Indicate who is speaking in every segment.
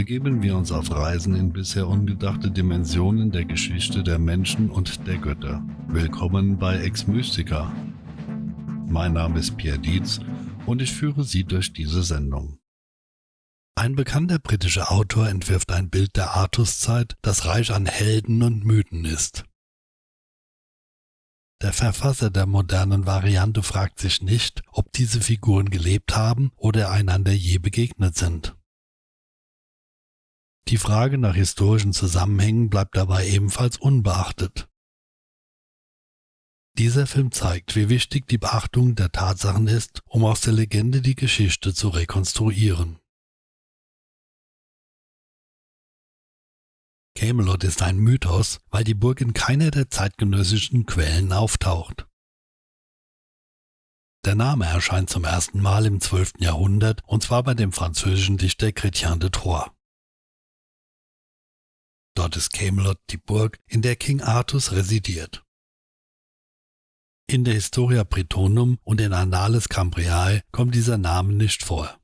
Speaker 1: begeben wir uns auf Reisen in bisher ungedachte Dimensionen der Geschichte der Menschen und der Götter. Willkommen bei Ex Mystica. Mein Name ist Pierre Dietz und ich führe Sie durch diese Sendung. Ein bekannter britischer Autor entwirft ein Bild der Artuszeit, das reich an Helden und Mythen ist. Der Verfasser der modernen Variante fragt sich nicht, ob diese Figuren gelebt haben oder einander je begegnet sind. Die Frage nach historischen Zusammenhängen bleibt dabei ebenfalls unbeachtet. Dieser Film zeigt, wie wichtig die Beachtung der Tatsachen ist, um aus der Legende die Geschichte zu rekonstruieren. Camelot ist ein Mythos, weil die Burg in keiner der zeitgenössischen Quellen auftaucht. Der Name erscheint zum ersten Mal im 12. Jahrhundert, und zwar bei dem französischen Dichter Chrétien de Troyes. Dort ist Camelot die Burg, in der King Artus residiert. In der Historia Brittonum und in Annales Cambriae kommt dieser Name nicht vor.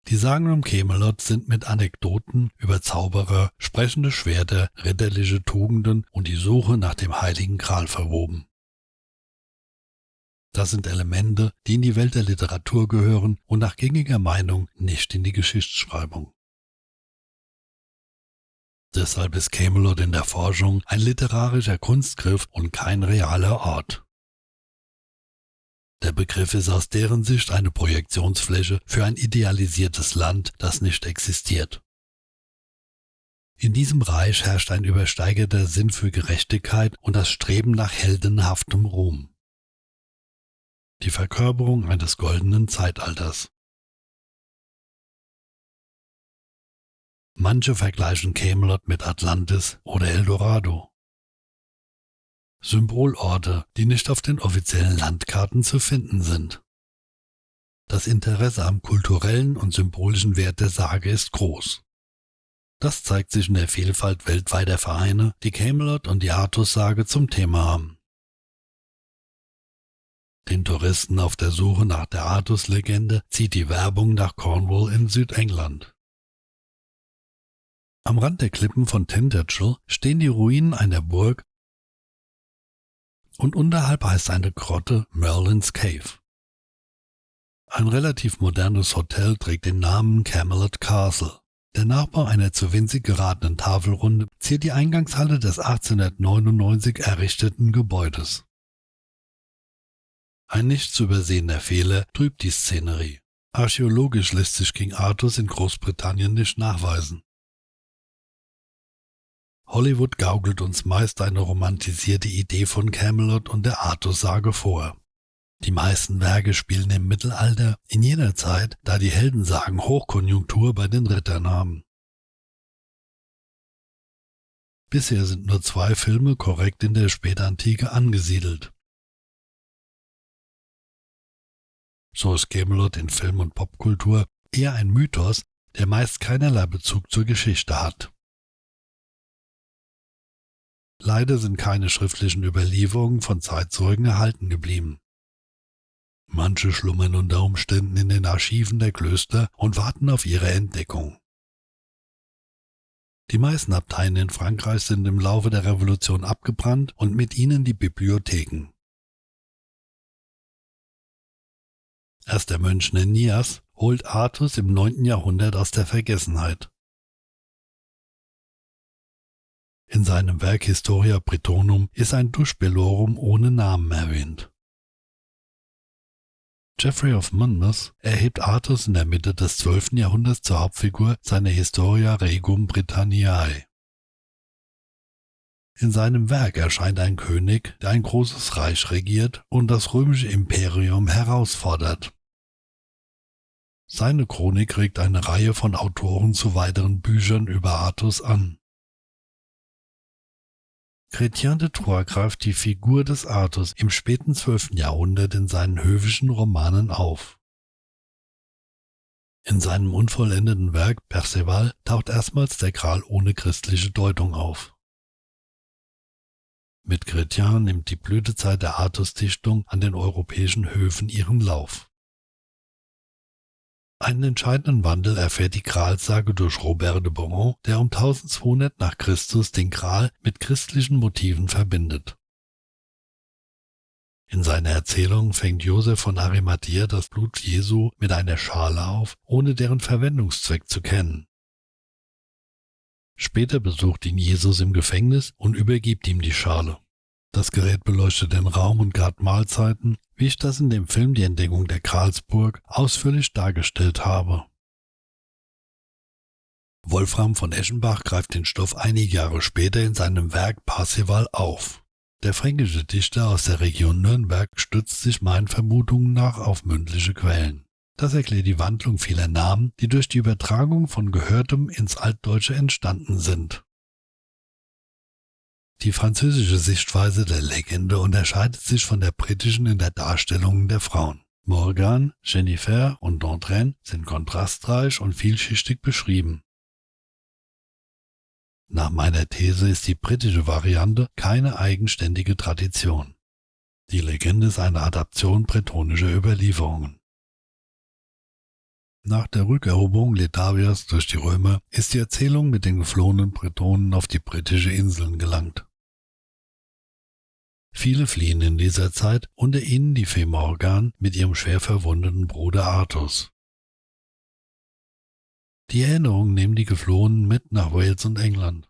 Speaker 1: Die Sagen um Camelot sind mit Anekdoten über Zauberer, sprechende Schwerter, ritterliche Tugenden und die Suche nach dem Heiligen Gral verwoben. Das sind Elemente, die in die Welt der Literatur gehören und nach gängiger Meinung nicht in die Geschichtsschreibung. Deshalb ist Camelot in der Forschung ein literarischer Kunstgriff und kein realer Ort. Der Begriff ist aus deren Sicht eine Projektionsfläche für ein idealisiertes Land, das nicht existiert. In diesem Reich herrscht ein übersteigerter Sinn für Gerechtigkeit und das Streben nach heldenhaftem Ruhm. Die Verkörperung eines goldenen Zeitalters. Manche vergleichen Camelot mit Atlantis oder Eldorado. Symbolorte, die nicht auf den offiziellen Landkarten zu finden sind. Das Interesse am kulturellen und symbolischen Wert der Sage ist groß. Das zeigt sich in der Vielfalt weltweiter Vereine, die Camelot und die Artussage zum Thema haben. Den Touristen auf der Suche nach der Artus-Legende zieht die Werbung nach Cornwall in Südengland. Am Rand der Klippen von Tintagel stehen die Ruinen einer Burg und unterhalb heißt eine Grotte Merlin's Cave. Ein relativ modernes Hotel trägt den Namen Camelot Castle. Der Nachbau einer zu winzig geratenen Tafelrunde ziert die Eingangshalle des 1899 errichteten Gebäudes. Ein nicht zu übersehender Fehler trübt die Szenerie. Archäologisch lässt sich King Artus in Großbritannien nicht nachweisen. Hollywood gaukelt uns meist eine romantisierte Idee von Camelot und der Artussage vor. Die meisten Werke spielen im Mittelalter, in jener Zeit, da die Heldensagen Hochkonjunktur bei den Rittern haben. Bisher sind nur 2 Filme korrekt in der Spätantike angesiedelt. So ist Camelot in Film und Popkultur eher ein Mythos, der meist keinerlei Bezug zur Geschichte hat. Leider sind keine schriftlichen Überlieferungen von Zeitzeugen erhalten geblieben. Manche schlummern unter Umständen in den Archiven der Klöster und warten auf ihre Entdeckung. Die meisten Abteien in Frankreich sind im Laufe der Revolution abgebrannt und mit ihnen die Bibliotheken. Erst der Mönch Nennias holt Artus im 9. Jahrhundert aus der Vergessenheit. In seinem Werk Historia Brittonum ist ein Duschbelorum ohne Namen erwähnt. Geoffrey of Monmouth erhebt Artus in der Mitte des 12. Jahrhunderts zur Hauptfigur seiner Historia Regum Britanniae. In seinem Werk erscheint ein König, der ein großes Reich regiert und das römische Imperium herausfordert. Seine Chronik regt eine Reihe von Autoren zu weiteren Büchern über Artus an. Chrétien de Troyes greift die Figur des Artus im späten 12. Jahrhundert in seinen höfischen Romanen auf. In seinem unvollendeten Werk Perceval taucht erstmals der Gral ohne christliche Deutung auf. Mit Chrétien nimmt die Blütezeit der Artusdichtung an den europäischen Höfen ihren Lauf. Einen entscheidenden Wandel erfährt die Gralsage durch Robert de Boron, der um 1200 nach Christus den Gral mit christlichen Motiven verbindet. In seiner Erzählung fängt Josef von Arimathäa das Blut Jesu mit einer Schale auf, ohne deren Verwendungszweck zu kennen. Später besucht ihn Jesus im Gefängnis und übergibt ihm die Schale. Das Gerät beleuchtet den Raum und gart Mahlzeiten, wie ich das in dem Film Die Entdeckung der Gralsburg ausführlich dargestellt habe. Wolfram von Eschenbach greift den Stoff einige Jahre später in seinem Werk Parzival auf. Der fränkische Dichter aus der Region Nürnberg stützt sich meinen Vermutungen nach auf mündliche Quellen. Das erklärt die Wandlung vieler Namen, die durch die Übertragung von Gehörtem ins Altdeutsche entstanden sind. Die französische Sichtweise der Legende unterscheidet sich von der britischen in der Darstellung der Frauen. Morgane, Jennifer und Dondren sind kontrastreich und vielschichtig beschrieben. Nach meiner These ist die britische Variante keine eigenständige Tradition. Die Legende ist eine Adaption bretonischer Überlieferungen. Nach der Rückeroberung Letavias durch die Römer ist die Erzählung mit den geflohenen Bretonen auf die britischen Inseln gelangt. Viele fliehen in dieser Zeit, unter ihnen die Fee Morgane mit ihrem schwer verwundeten Bruder Artus. Die Erinnerungen nehmen die Geflohenen mit nach Wales und England.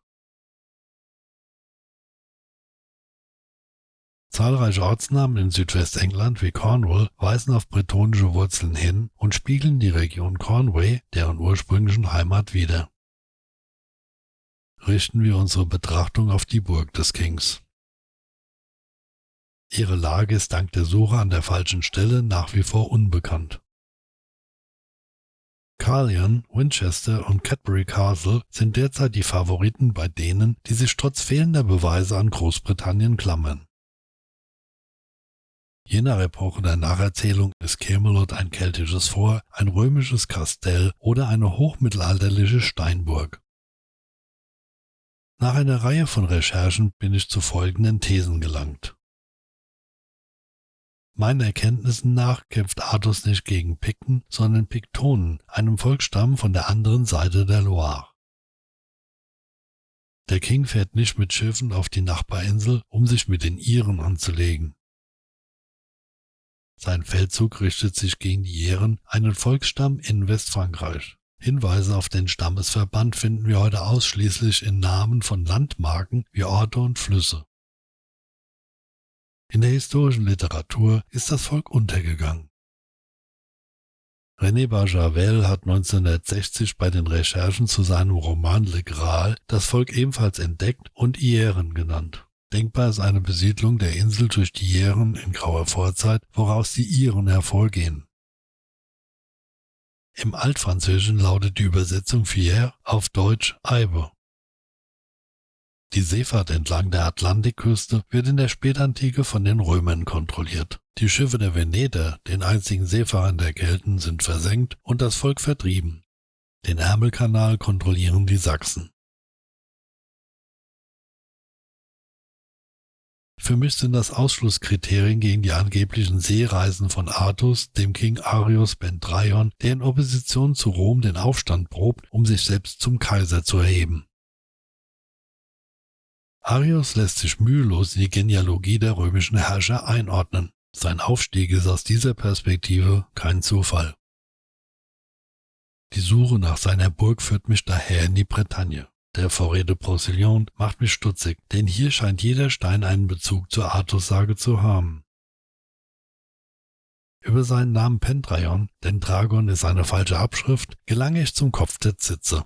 Speaker 1: Zahlreiche Ortsnamen in Südwestengland wie Cornwall weisen auf bretonische Wurzeln hin und spiegeln die Region Cornwall, deren ursprünglichen Heimat, wider. Richten wir unsere Betrachtung auf die Burg des Kings. Ihre Lage ist dank der Suche an der falschen Stelle nach wie vor unbekannt. Carlion, Winchester und Cadbury Castle sind derzeit die Favoriten bei denen, die sich trotz fehlender Beweise an Großbritannien klammern. Je nach Epoche der Nacherzählung ist Camelot ein keltisches Fort, ein römisches Kastell oder eine hochmittelalterliche Steinburg. Nach einer Reihe von Recherchen bin ich zu folgenden Thesen gelangt. Meinen Erkenntnissen nach kämpft Artus nicht gegen Pikten, sondern Piktonen, einem Volksstamm von der anderen Seite der Loire. Der King fährt nicht mit Schiffen auf die Nachbarinsel, um sich mit den Iren anzulegen. Sein Feldzug richtet sich gegen die Iren, einen Volksstamm in Westfrankreich. Hinweise auf den Stammesverband finden wir heute ausschließlich in Namen von Landmarken wie Orte und Flüsse. In der historischen Literatur ist das Volk untergegangen. René Barjavel hat 1960 bei den Recherchen zu seinem Roman Le Graal das Volk ebenfalls entdeckt und Ieren genannt. Denkbar ist eine Besiedlung der Insel durch die Ieren in grauer Vorzeit, woraus die Iren hervorgehen. Im Altfranzösischen lautet die Übersetzung Fier auf Deutsch Eibe. Die Seefahrt entlang der Atlantikküste wird in der Spätantike von den Römern kontrolliert. Die Schiffe der Veneter, den einzigen Seefahrern der Kelten, sind versenkt und das Volk vertrieben. Den Ärmelkanal kontrollieren die Sachsen. Für mich sind das Ausschlusskriterien gegen die angeblichen Seereisen von Artus, dem King Arius ben Traion, der in Opposition zu Rom den Aufstand probt, um sich selbst zum Kaiser zu erheben. Arius lässt sich mühelos in die Genealogie der römischen Herrscher einordnen. Sein Aufstieg ist aus dieser Perspektive kein Zufall. Die Suche nach seiner Burg führt mich daher in die Bretagne. Der Forêt de Procillon macht mich stutzig, denn hier scheint jeder Stein einen Bezug zur Artus-Sage zu haben. Über seinen Namen Pendragon, denn Dragon ist eine falsche Abschrift, gelange ich zum Kopf der Zitze.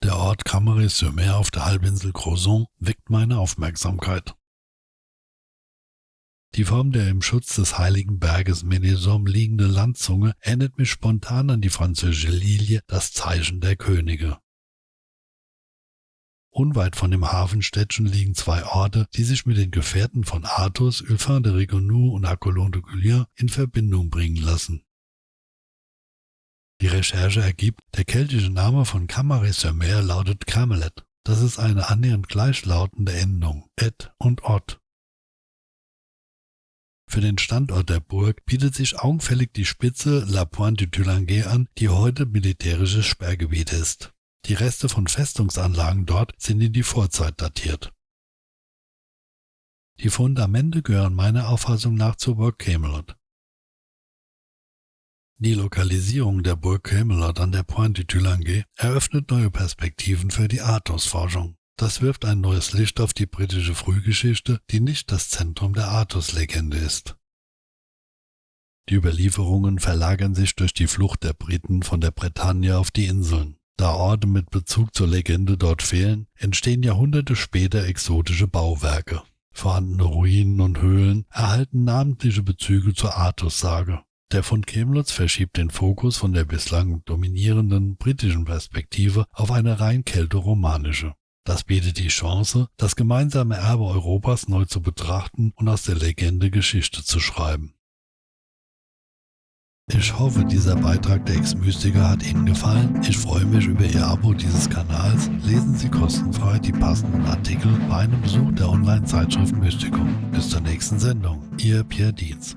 Speaker 1: Der Ort Camaret-sur-Mer auf der Halbinsel Crozon weckt meine Aufmerksamkeit. Die Form der im Schutz des heiligen Berges Ménézom liegende Landzunge erinnert mich spontan an die französische Lilie, das Zeichen der Könige. Unweit von dem Hafenstädtchen liegen zwei Orte, die sich mit den Gefährten von Artus, Ulfin de Rigonou und Apollon de Goulion in Verbindung bringen lassen. Die Recherche ergibt, der keltische Name von Camaret-sur-Mer lautet Camelot. Das ist eine annähernd gleichlautende Endung, et und ot. Für den Standort der Burg bietet sich augenfällig die Spitze La Pointe du Tuilanghe an, die heute militärisches Sperrgebiet ist. Die Reste von Festungsanlagen dort sind in die Vorzeit datiert. Die Fundamente gehören meiner Auffassung nach zur Burg Camelot. Die Lokalisierung der Burg Camelot an der Pointe du Tuilanghe eröffnet neue Perspektiven für die Artus-Forschung. Das wirft ein neues Licht auf die britische Frühgeschichte, die nicht das Zentrum der Artus-Legende ist. Die Überlieferungen verlagern sich durch die Flucht der Briten von der Bretagne auf die Inseln. Da Orte mit Bezug zur Legende dort fehlen, entstehen Jahrhunderte später exotische Bauwerke. Vorhandene Ruinen und Höhlen erhalten namentliche Bezüge zur Artus-Sage. Der Fund Camelots verschiebt den Fokus von der bislang dominierenden britischen Perspektive auf eine rein keltoromanische. Das bietet die Chance, das gemeinsame Erbe Europas neu zu betrachten und aus der Legende Geschichte zu schreiben. Ich hoffe, dieser Beitrag der Ex-Mystiker hat Ihnen gefallen. Ich freue mich über Ihr Abo dieses Kanals. Lesen Sie kostenfrei die passenden Artikel bei einem Besuch der Online-Zeitschrift Mysticum. Bis zur nächsten Sendung. Ihr Pierre Dietz.